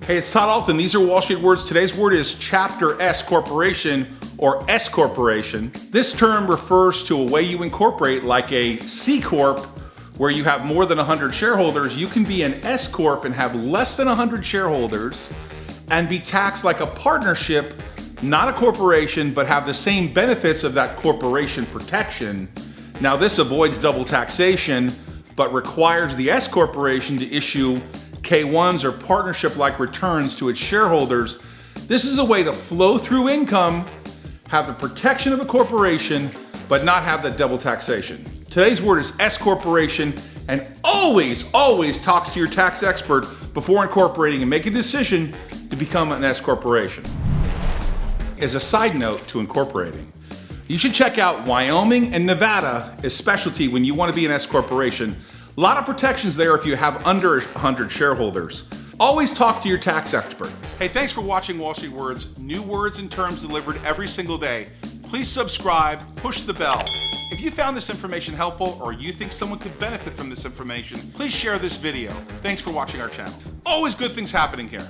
Hey, it's Todd Ault, and these are Wall Street words. Today's word is Chapter S Corporation or S-corporation. This term refers to a way you incorporate, like a C-corp, where you have more than 100 shareholders. You can be an S-corp and have less than 100 shareholders and be taxed like a partnership, not a corporation, but have the same benefits of that corporation protection. Now, this avoids double taxation, but requires the S-corporation to issue K-1s or partnership-like returns to its shareholders. This is a way to flow through income, have the protection of a corporation, but not have that double taxation. Today's word is S-corporation, and always talk to your tax expert before incorporating and make a decision to become an S-corporation. As a side note to incorporating, you should check out Wyoming and Nevada as specialty when you want to be an S-corporation. A lot of protections there if you have under 100 shareholders. Always talk to your tax expert. Hey, thanks for watching Wall Street Words. New words and terms delivered every single day. Please subscribe, push the bell. If you found this information helpful or you think someone could benefit from this information, please share this video. Thanks for watching our channel. Always good things happening here.